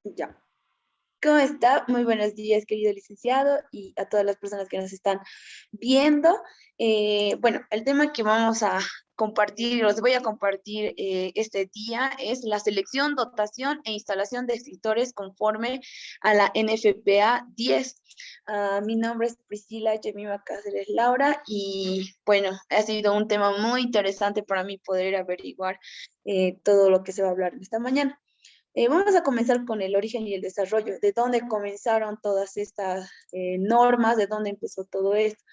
Ya. ¿Cómo está? Muy buenos días, querido licenciado, y a todas las personas que nos están viendo. Bueno, el tema que vamos a compartir, os voy a compartir este día es la selección, dotación e instalación de escritores conforme a la NFPA 10. Mi nombre es Priscila Yemima Cáceres Laura y bueno, ha sido un tema muy interesante para mí poder averiguar todo lo que se va a hablar esta mañana. Vamos a comenzar con el origen y el desarrollo, de dónde comenzaron todas estas normas, de dónde empezó todo esto.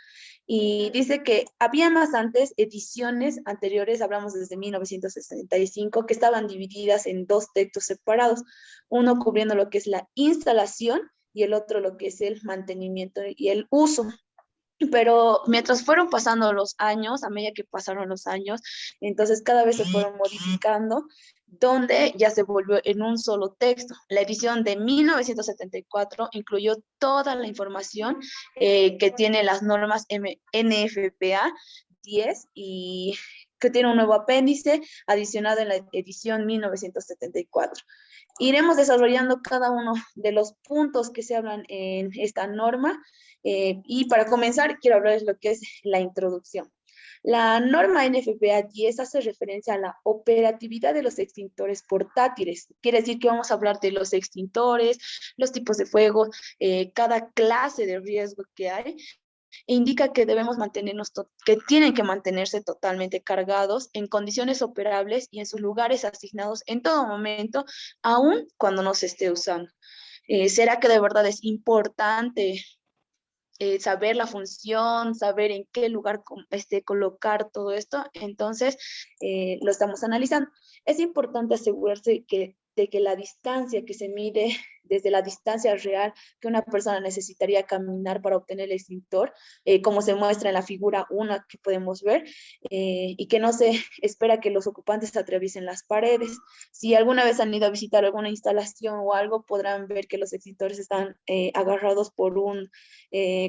Y dice que había más antes ediciones anteriores, hablamos desde 1965, que estaban divididas en dos textos separados, uno cubriendo lo que es la instalación y el otro lo que es el mantenimiento y el uso. Pero mientras fueron pasando los años, a medida que pasaron los años, entonces cada vez se fueron modificando, donde ya se volvió en un solo texto. La edición de 1974 incluyó toda la información que tiene las normas NFPA 10 y que tiene un nuevo apéndice adicionado en la edición 1974. Iremos desarrollando cada uno de los puntos que se hablan en esta norma y para comenzar quiero hablarles lo que es la introducción. La norma NFPA 10 hace referencia a la operatividad de los extintores portátiles. Quiere decir que vamos a hablar de los extintores, los tipos de fuego, cada clase de riesgo que hay e indica que debemos mantenernos, que tienen que mantenerse totalmente cargados en condiciones operables y en sus lugares asignados en todo momento, aun cuando no se esté usando. ¿Será que de verdad es importante saber la función, saber en qué lugar colocar todo esto? Entonces, lo estamos analizando. Es importante asegurarse de que la distancia que se mide desde la distancia real que una persona necesitaría caminar para obtener el extintor, como se muestra en la figura 1 que podemos ver, y que no se espera que los ocupantes atraviesen las paredes. Si alguna vez han ido a visitar alguna instalación o algo, podrán ver que los extintores están agarrados por un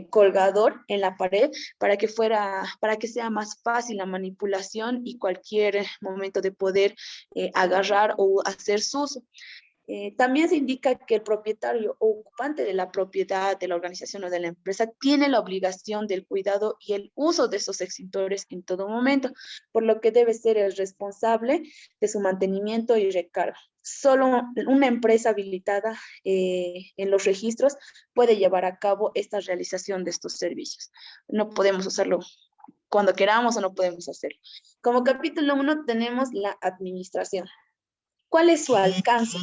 colgador en la pared para que sea más fácil la manipulación y cualquier momento de poder agarrar o hacer su uso. También se indica que el propietario o ocupante de la propiedad de la organización o de la empresa tiene la obligación del cuidado y el uso de esos extintores en todo momento, por lo que debe ser el responsable de su mantenimiento y recarga. Solo una empresa habilitada en los registros puede llevar a cabo esta realización de estos servicios. No podemos hacerlo cuando queramos o no podemos hacerlo. Como capítulo 1 tenemos la administración. ¿Cuál es su alcance?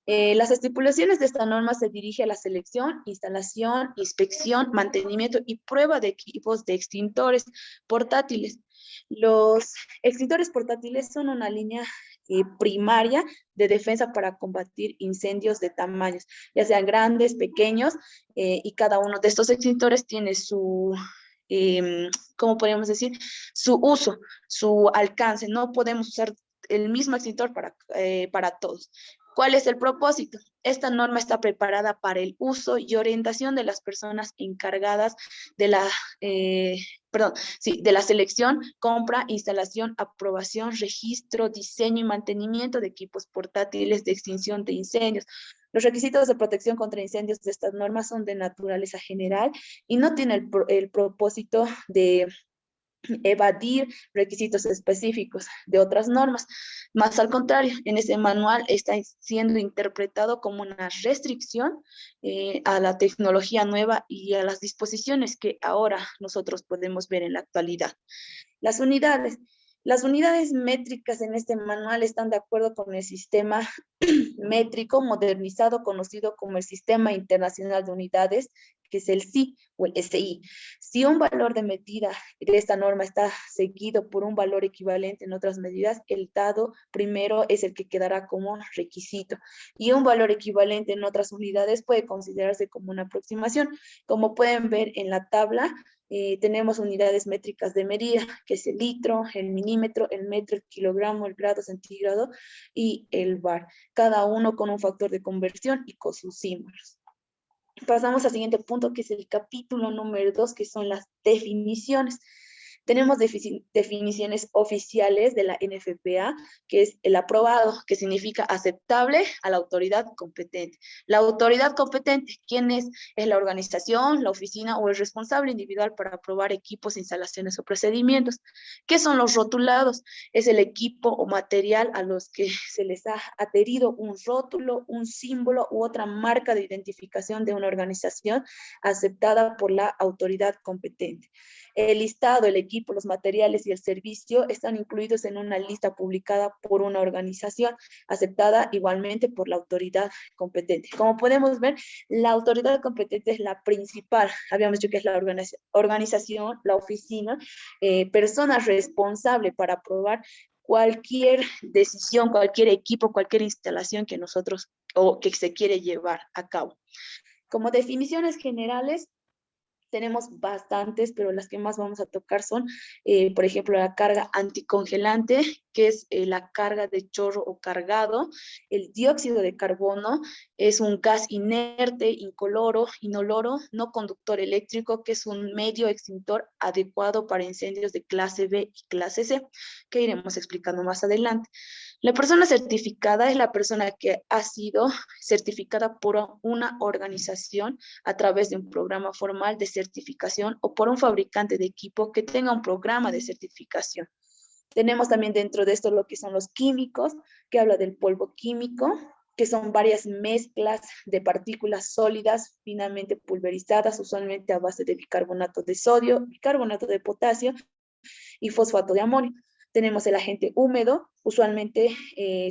Las estipulaciones de esta norma se dirige a la selección, instalación, inspección, mantenimiento y prueba de equipos de extintores portátiles. Los extintores portátiles son una línea primaria de defensa para combatir incendios de tamaños, ya sean grandes, pequeños, y cada uno de estos extintores tiene su, ¿cómo podríamos decir? Su uso, su alcance. No podemos usar el mismo extintor para todos. ¿Cuál es el propósito? Esta norma está preparada para el uso y orientación de las personas encargadas de la, eh, perdón, sí, de la selección, compra, instalación, aprobación, registro, diseño y mantenimiento de equipos portátiles de extinción de incendios. Los requisitos de protección contra incendios de estas normas son de naturaleza general y no tienen el propósito de evadir requisitos específicos de otras normas. Más al contrario, en ese manual está siendo interpretado como una restricción a la tecnología nueva y a las disposiciones que ahora nosotros podemos ver en la actualidad. Las unidades. Las unidades métricas en este manual están de acuerdo con el sistema métrico modernizado conocido como el Sistema Internacional de Unidades, que es el SI o el SI. Si un valor de medida de esta norma está seguido por un valor equivalente en otras medidas, el dado primero es el que quedará como requisito. Y un valor equivalente en otras unidades puede considerarse como una aproximación. Como pueden ver en la tabla, tenemos unidades métricas de medida, que es el litro, el milímetro, el metro, el kilogramo, el grado centígrado y el bar, cada uno con un factor de conversión y con sus símbolos. Pasamos al siguiente punto, que es el capítulo número 2, que son las definiciones. Tenemos definiciones oficiales de la NFPA, que es el aprobado, que significa aceptable a la autoridad competente. La autoridad competente, ¿quién es? Es la organización, la oficina o el responsable individual para aprobar equipos, instalaciones o procedimientos. ¿Qué son los rotulados? Es el equipo o material a los que se les ha adherido un rótulo, un símbolo u otra marca de identificación de una organización aceptada por la autoridad competente. El listado, el equipo, los materiales y el servicio están incluidos en una lista publicada por una organización aceptada igualmente por la autoridad competente. Como podemos ver, la autoridad competente es la principal. Habíamos dicho que es la organización, la oficina, persona responsable para aprobar cualquier decisión, cualquier equipo, cualquier instalación que nosotros o que se quiere llevar a cabo. Como definiciones generales, tenemos bastantes, pero las que más vamos a tocar son, por ejemplo, la carga anticongelante, que es la carga de chorro o cargado. El dióxido de carbono es un gas inerte, incoloro, inoloro, no conductor eléctrico, que es un medio extintor adecuado para incendios de clase B y clase C, que iremos explicando más adelante. La persona certificada es la persona que ha sido certificada por una organización a través de un programa formal de certificación o por un fabricante de equipo que tenga un programa de certificación. Tenemos también dentro de esto lo que son los químicos, que habla del polvo químico, que son varias mezclas de partículas sólidas finamente pulverizadas, usualmente a base de bicarbonato de sodio, bicarbonato de potasio y fosfato de amonio. Tenemos el agente húmedo, usualmente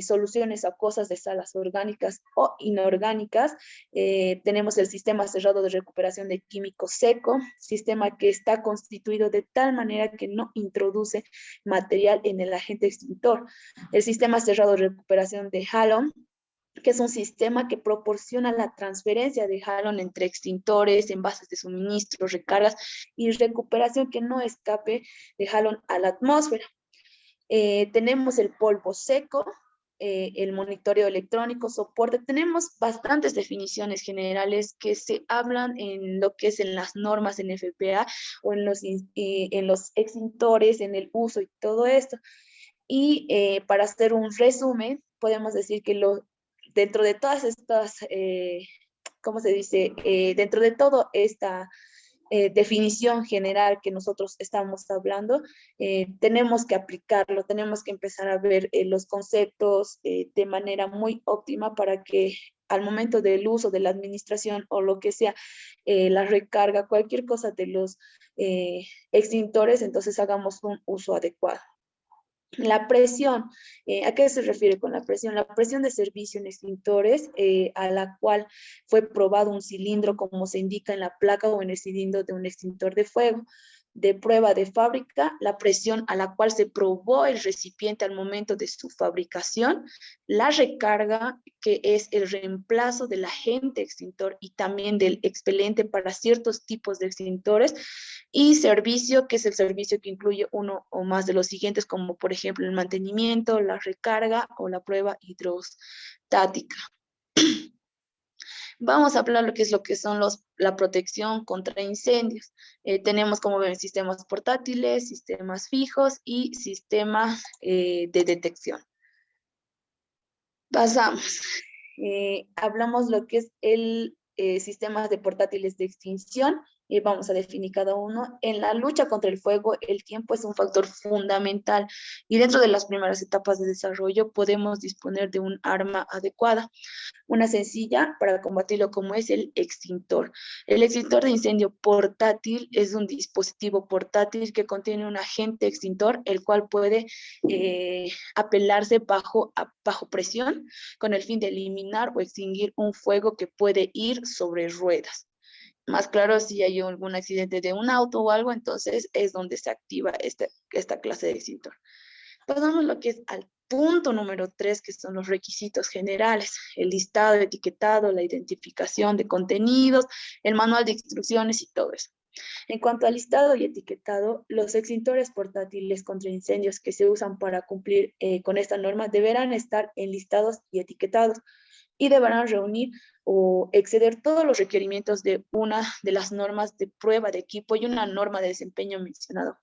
soluciones acuosas de salas orgánicas o inorgánicas. Tenemos el sistema cerrado de recuperación de químico seco, sistema que está constituido de tal manera que no introduce material en el agente extintor. El sistema cerrado de recuperación de halon, que es un sistema que proporciona la transferencia de halon entre extintores, envases de suministro, recargas y recuperación que no escape de halon a la atmósfera. Tenemos el polvo seco, el monitoreo electrónico, soporte. Tenemos bastantes definiciones generales que se hablan en lo que es en las normas en FPA o en los extintores, en el uso y todo esto. Y para hacer un resumen, podemos decir que dentro de todas estas, ¿cómo se dice? Dentro de toda esta definición general que nosotros estamos hablando, tenemos que aplicarlo, tenemos que empezar a ver los conceptos de manera muy óptima para que al momento del uso, de la administración o lo que sea, la recarga, cualquier cosa de los extintores, entonces hagamos un uso adecuado. La presión, ¿a qué se refiere con la presión? La presión de servicio en extintores, a la cual fue probado un cilindro, como se indica en la placa o en el cilindro de un extintor de fuego. De prueba de fábrica, la presión a la cual se probó el recipiente al momento de su fabricación, la recarga, que es el reemplazo del agente extintor y también del expelente para ciertos tipos de extintores, y servicio, que es el servicio que incluye uno o más de los siguientes, como por ejemplo el mantenimiento, la recarga o la prueba hidrostática. Vamos a hablar lo que son la protección contra incendios. Tenemos, como ven, sistemas portátiles, sistemas fijos y sistemas de detección. Pasamos. Hablamos lo que es el sistema de portátiles de extinción. Vamos a definir cada uno. En la lucha contra el fuego, el tiempo es un factor fundamental y dentro de las primeras etapas de desarrollo podemos disponer de un arma adecuada. Una sencilla para combatirlo, como es el extintor. El extintor de incendio portátil es un dispositivo portátil que contiene un agente extintor, el cual puede apelarse bajo presión con el fin de eliminar o extinguir un fuego que puede ir sobre ruedas. Más claro, si hay algún accidente de un auto o algo, entonces es donde se activa esta clase de extintor. Pasamos a lo que es al punto número 3, que son los requisitos generales: el listado, etiquetado, la identificación de contenidos, el manual de instrucciones y todo eso. En cuanto al listado y etiquetado, los extintores portátiles contra incendios que se usan para cumplir con esta norma deberán estar enlistados y etiquetados y deberán reunir o exceder todos los requerimientos de una de las normas de prueba de equipo y una norma de desempeño mencionado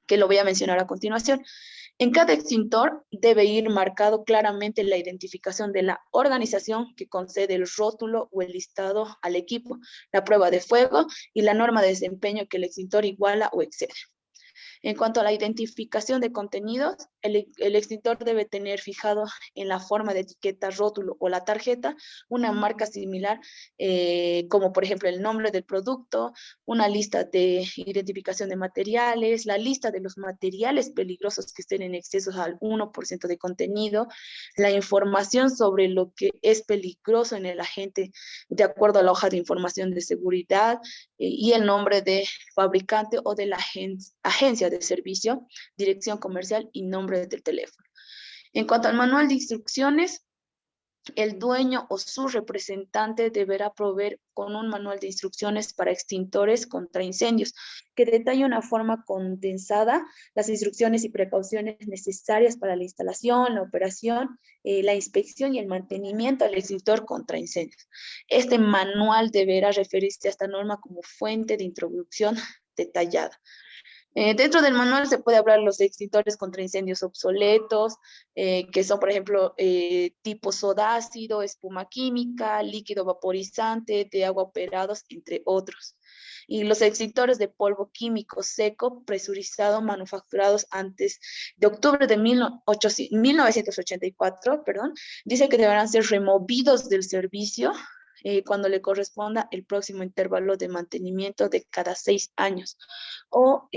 que lo voy a mencionar a continuación. En cada extintor debe ir marcado claramente la identificación de la organización que concede el rótulo o el listado al equipo, la prueba de fuego y la norma de desempeño que el extintor iguala o excede. En cuanto a la identificación de contenidos, el extintor debe tener fijado en la forma de etiqueta, rótulo o la tarjeta una marca similar, como por ejemplo el nombre del producto, una lista de identificación de materiales, la lista de los materiales peligrosos que estén en exceso al 1% de contenido, la información sobre lo que es peligroso en el agente de acuerdo a la hoja de información de seguridad, y el nombre de fabricante o de la agencia de servicio, dirección comercial y nombre del teléfono. En cuanto al manual de instrucciones, el dueño o su representante deberá proveer con un manual de instrucciones para extintores contra incendios, que detalla una forma condensada las instrucciones y precauciones necesarias para la instalación, la operación, la inspección y el mantenimiento del extintor contra incendios. Este manual deberá referirse a esta norma como fuente de introducción detallada. Dentro del manual se puede hablar de los extintores contra incendios obsoletos, que son, por ejemplo, tipo soda ácido, espuma química, líquido vaporizante, de agua operados, entre otros. Y los extintores de polvo químico seco presurizado manufacturados antes de octubre de 1984, perdón, dice que deberán ser removidos del servicio cuando le corresponda el próximo intervalo de mantenimiento de cada 6 años o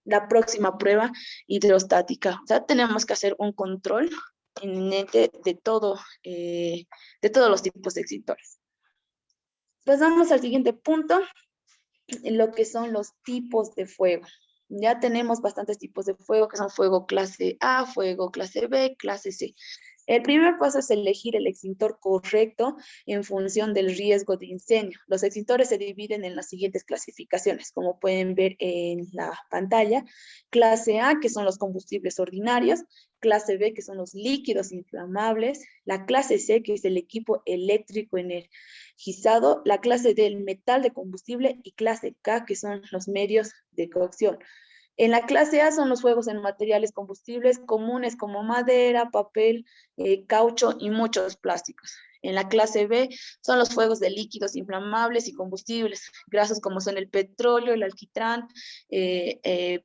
la próxima prueba hidrostática. O sea, tenemos que hacer un control inminente de todos los tipos de extintores. Pasamos al siguiente punto, en lo que son los tipos de fuego. Ya tenemos bastantes tipos de fuego, que son fuego clase A, fuego clase B, clase C. El primer paso es elegir el extintor correcto en función del riesgo de incendio. Los extintores se dividen en las siguientes clasificaciones, como pueden ver en la pantalla. Clase A, que son los combustibles ordinarios. Clase B, que son los líquidos inflamables. La clase C, que es el equipo eléctrico energizado. La clase D, el metal de combustible. Y clase K, que son los medios de cocción. En la clase A son los fuegos en materiales combustibles comunes como madera, papel, caucho y muchos plásticos. En la clase B son los fuegos de líquidos inflamables y combustibles grasos como son el petróleo, el alquitrán,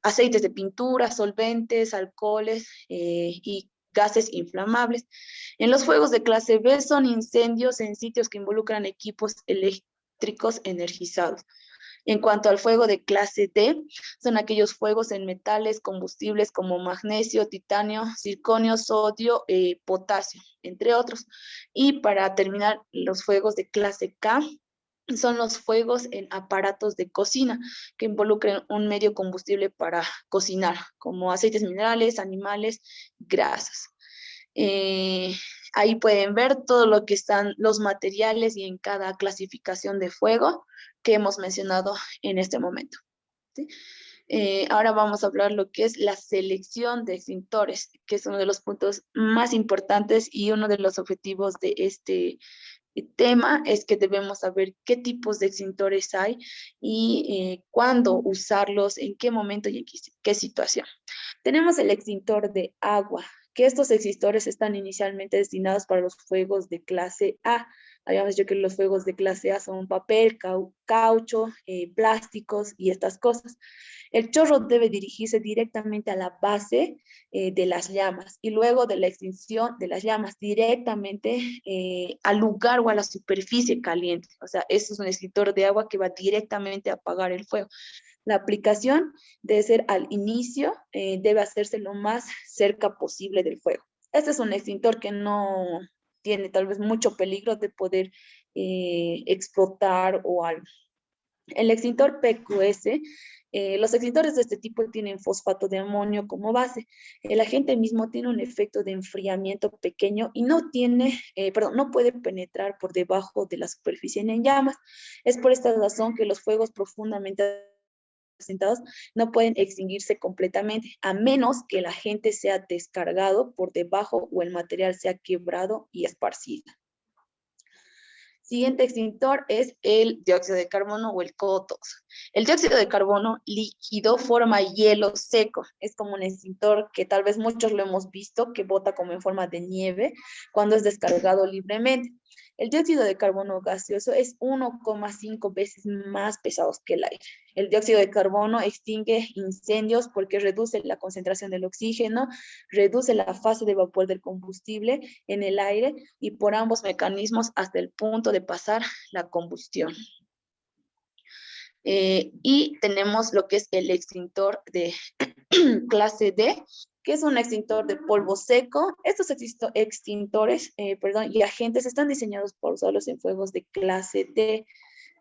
aceites de pintura, solventes, alcoholes y gases inflamables. En los fuegos de clase B son incendios en sitios que involucran equipos eléctricos energizados. En cuanto al fuego de clase D, son aquellos fuegos en metales combustibles como magnesio, titanio, circonio, sodio, potasio, entre otros. Y para terminar, los fuegos de clase K son los fuegos en aparatos de cocina que involucran un medio combustible para cocinar, como aceites minerales, animales, grasas. Eh, Ahí pueden ver todo lo que están los materiales y en cada clasificación de fuego que hemos mencionado en este momento, ¿sí? Ahora vamos a hablar lo que es la selección de extintores, que es uno de los puntos más importantes y uno de los objetivos de este tema es que debemos saber qué tipos de extintores hay y cuándo usarlos, en qué momento y en qué situación. Tenemos el extintor de agua, que estos extintores están inicialmente destinados para los fuegos de clase A. Habíamos dicho que los fuegos de clase A son papel, caucho, plásticos y estas cosas. El chorro debe dirigirse directamente a la base de las llamas y luego de la extinción de las llamas directamente al lugar o a la superficie caliente. O sea, eso es un extintor de agua que va directamente a apagar el fuego. La aplicación debe ser al inicio, debe hacerse lo más cerca posible del fuego. Este es un extintor que no tiene tal vez mucho peligro de poder explotar o algo. El extintor PQS, los extintores de este tipo tienen fosfato de amonio como base. El agente mismo tiene un efecto de enfriamiento pequeño y no puede penetrar por debajo de la superficie en llamas. Es por esta razón que los fuegos profundamente asentados no pueden extinguirse completamente, a menos que el agente sea descargado por debajo o el material sea quebrado y esparcido. Siguiente extintor es el dióxido de carbono o el CO2. El dióxido de carbono líquido forma hielo seco. Es como un extintor que tal vez muchos lo hemos visto, que bota como en forma de nieve cuando es descargado libremente. El dióxido de carbono gaseoso es 1,5 veces más pesado que el aire. El dióxido de carbono extingue incendios porque reduce la concentración del oxígeno, reduce la fase de vapor del combustible en el aire y por ambos mecanismos hasta el punto de pasar la combustión. Y tenemos lo que es el extintor de clase D, que es un extintor de polvo seco. Estos extintores y agentes están diseñados para usarlos en fuegos de clase D.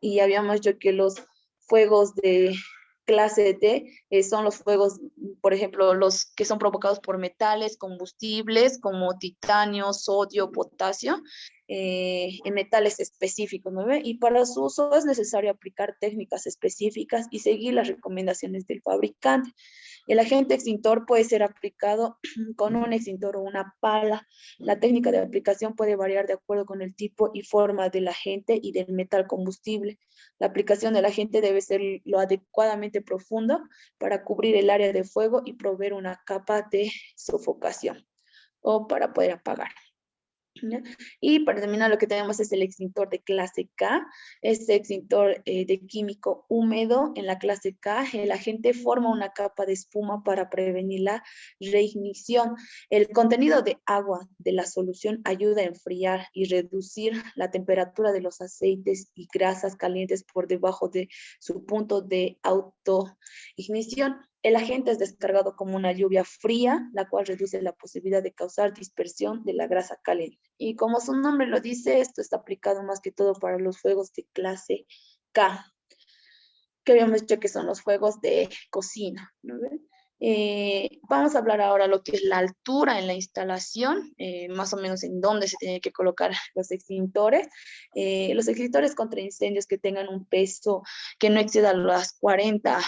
Y habíamos dicho que los fuegos de clase D son los fuegos, por ejemplo, los que son provocados por metales, combustibles como titanio, sodio, potasio, en metales específicos, ¿no ve? Y para su uso es necesario aplicar técnicas específicas y seguir las recomendaciones del fabricante. El agente extintor puede ser aplicado con un extintor o una pala. La técnica de aplicación puede variar de acuerdo con el tipo y forma del agente y del metal combustible. La aplicación del agente debe ser lo adecuadamente profundo para cubrir el área de fuego y proveer una capa de sofocación o para poder apagar. ¿Ya? Y para terminar lo que tenemos es el extintor de clase K. Este extintor de químico húmedo en la clase K, el agente forma una capa de espuma para prevenir la reignición. El contenido de agua de la solución ayuda a enfriar y reducir la temperatura de los aceites y grasas calientes por debajo de su punto de autoignición. El agente es descargado como una lluvia fría, la cual reduce la posibilidad de causar dispersión de la grasa caliente. Y como su nombre lo dice, esto está aplicado más que todo para los fuegos de clase K, que habíamos dicho que son los fuegos de cocina, ¿no? Vamos a hablar ahora lo que es la altura en la instalación, más o menos en dónde se tienen que colocar los extintores. Los extintores contra incendios que tengan un peso que no exceda las 40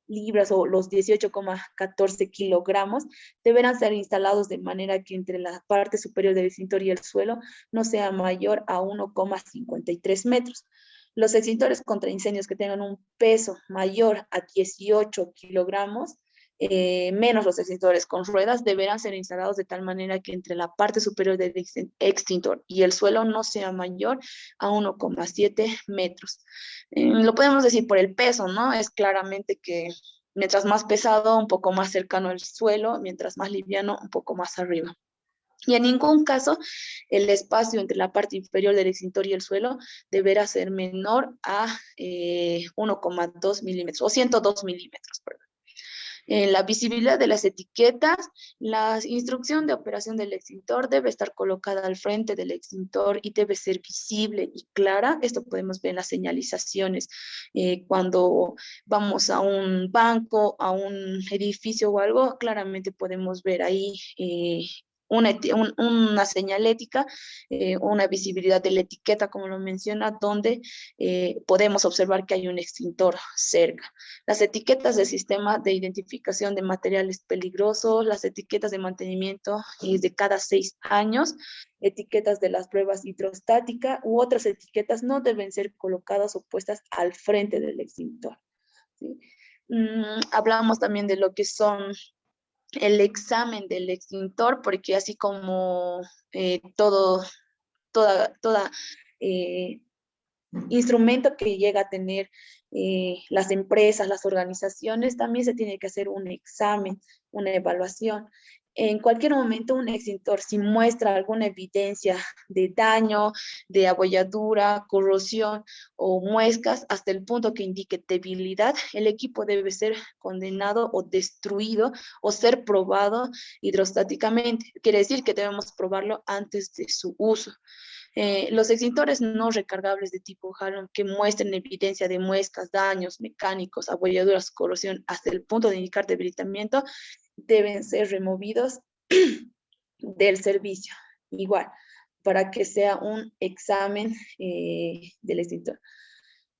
libras o los 18,14 kilogramos, deberán ser instalados de manera que entre la parte superior del extintor y el suelo no sea mayor a 1,53 metros. Los extintores contra incendios que tengan un peso mayor a 18 kilogramos, menos los extintores con ruedas, deberán ser instalados de tal manera que entre la parte superior del extintor y el suelo no sea mayor a 1,7 metros. Lo podemos decir por el peso, ¿no? Es claramente que mientras más pesado, un poco más cercano al suelo, mientras más liviano, un poco más arriba. Y en ningún caso el espacio entre la parte inferior del extintor y el suelo deberá ser menor a 1,2 milímetros o 102 milímetros, perdón. La visibilidad de las etiquetas, la instrucción de operación del extintor debe estar colocada al frente del extintor y debe ser visible y clara. Esto podemos ver en las señalizaciones. Cuando vamos a un banco, a un edificio o algo, claramente podemos ver ahí una señalética, una visibilidad de la etiqueta, como lo menciona, donde podemos observar que hay un extintor cerca. Las etiquetas del sistema de identificación de materiales peligrosos, las etiquetas de mantenimiento de cada 6 años, etiquetas de las pruebas hidrostáticas u otras etiquetas no deben ser colocadas o puestas al frente del extintor, ¿sí? Hablamos también de lo que son el examen del extintor, porque así como toda instrumento que llega a tener las empresas, las organizaciones, también se tiene que hacer un examen, una evaluación. En cualquier momento un extintor, si muestra alguna evidencia de daño, de abolladura, corrosión o muescas, hasta el punto que indique debilidad, el equipo debe ser condenado o destruido o ser probado hidrostáticamente. Quiere decir que debemos probarlo antes de su uso. Los extintores no recargables de tipo Halon que muestren evidencia de muescas, daños mecánicos, abolladuras, corrosión, hasta el punto de indicar debilitamiento, deben ser removidos del servicio. Igual, para que sea un examen del extintor.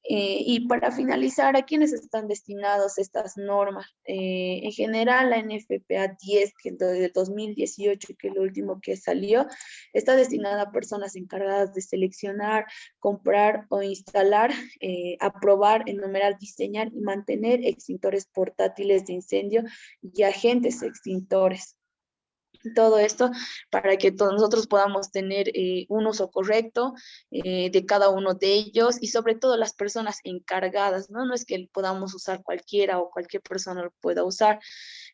Y para finalizar, ¿a quiénes están destinadas estas normas? En general, la NFPA 10, que es de 2018, que es lo último que salió, está destinada a personas encargadas de seleccionar, comprar o instalar, aprobar, enumerar, diseñar y mantener extintores portátiles de incendio y agentes extintores. Todo esto para que todos nosotros podamos tener un uso correcto de cada uno de ellos y sobre todo las personas encargadas, ¿no? No es que podamos usar cualquiera o cualquier persona lo pueda usar.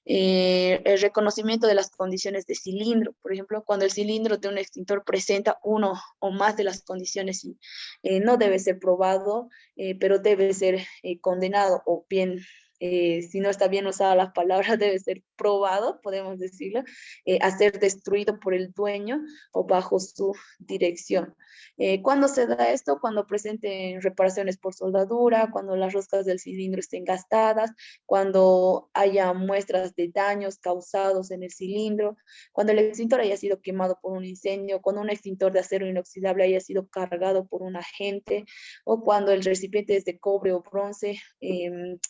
El reconocimiento de las condiciones de cilindro, por ejemplo, cuando el cilindro de un extintor presenta uno o más de las condiciones, no debe ser probado, pero debe ser condenado o bien si no está bien usada la palabra, debe ser probado, podemos decirlo, a ser destruido por el dueño o bajo su dirección. ¿Cuándo se da esto? Cuando presenten reparaciones por soldadura, cuando las roscas del cilindro estén gastadas, cuando haya muestras de daños causados en el cilindro, cuando el extintor haya sido quemado por un incendio, cuando un extintor de acero inoxidable haya sido cargado por un agente, o cuando el recipiente es de cobre o bronce,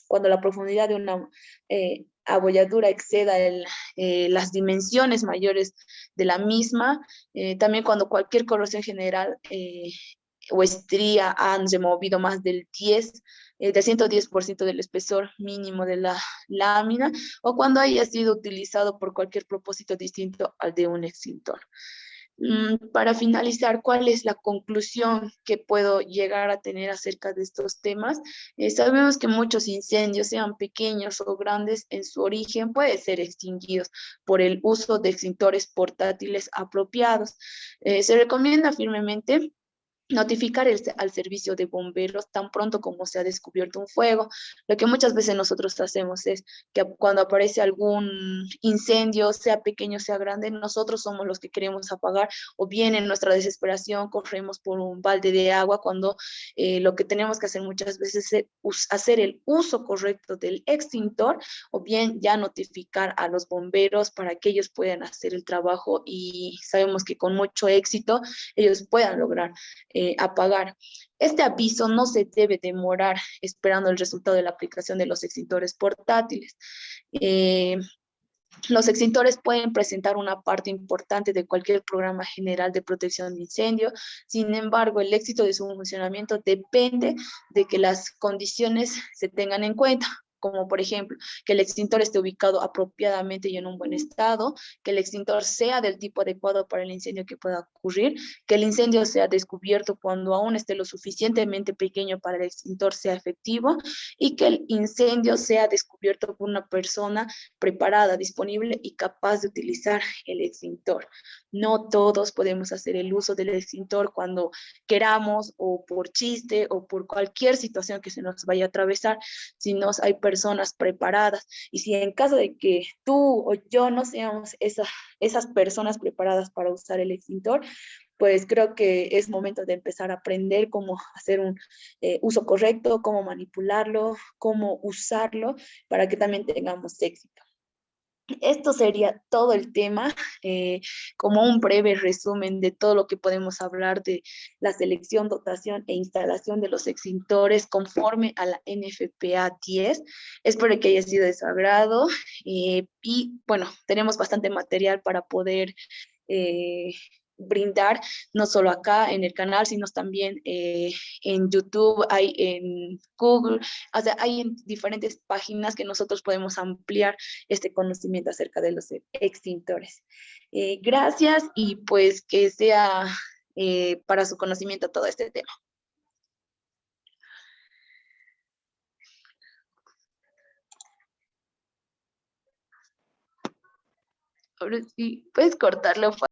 cuando la profundidad de una abolladura exceda las dimensiones mayores de la misma, también cuando cualquier corrosión general o estría han removido más del 110% del espesor mínimo de la lámina, o cuando haya sido utilizado por cualquier propósito distinto al de un extintor. Para finalizar, ¿cuál es la conclusión que puedo llegar a tener acerca de estos temas? Sabemos que muchos incendios, sean pequeños o grandes, en su origen pueden ser extinguidos por el uso de extintores portátiles apropiados. Se recomienda firmemente notificar al servicio de bomberos tan pronto como se ha descubierto un fuego. Lo que muchas veces nosotros hacemos es que cuando aparece algún incendio, sea pequeño, sea grande, nosotros somos los que queremos apagar o bien en nuestra desesperación corremos por un balde de agua cuando lo que tenemos que hacer muchas veces es hacer el uso correcto del extintor o bien ya notificar a los bomberos para que ellos puedan hacer el trabajo y sabemos que con mucho éxito ellos puedan lograr apagar. Este aviso no se debe demorar esperando el resultado de la aplicación de los extintores portátiles. Eh, los extintores pueden presentar una parte importante de cualquier programa general de protección de incendio. Sin embargo, el éxito de su funcionamiento depende de que las condiciones se tengan en cuenta, como por ejemplo, que el extintor esté ubicado apropiadamente y en un buen estado, que el extintor sea del tipo adecuado para el incendio que pueda ocurrir, que el incendio sea descubierto cuando aún esté lo suficientemente pequeño para el extintor sea efectivo y que el incendio sea descubierto por una persona preparada, disponible y capaz de utilizar el extintor. No todos podemos hacer el uso del extintor cuando queramos o por chiste o por cualquier situación que se nos vaya a atravesar, sino hay personas preparadas. Y si en caso de que tú o yo no seamos esas personas preparadas para usar el extintor, pues creo que es momento de empezar a aprender cómo hacer un uso correcto, cómo manipularlo, cómo usarlo para que también tengamos éxito. Esto sería todo el tema, como un breve resumen de todo lo que podemos hablar de la selección, dotación e instalación de los extintores conforme a la NFPA 10. Espero que haya sido de su agrado y bueno, tenemos bastante material para poder eh, brindar, no solo acá en el canal, sino también en YouTube, hay en Google, o sea, hay en diferentes páginas que nosotros podemos ampliar este conocimiento acerca de los extintores. Gracias y pues que sea para su conocimiento todo este tema. Ahora sí, puedes cortarlo.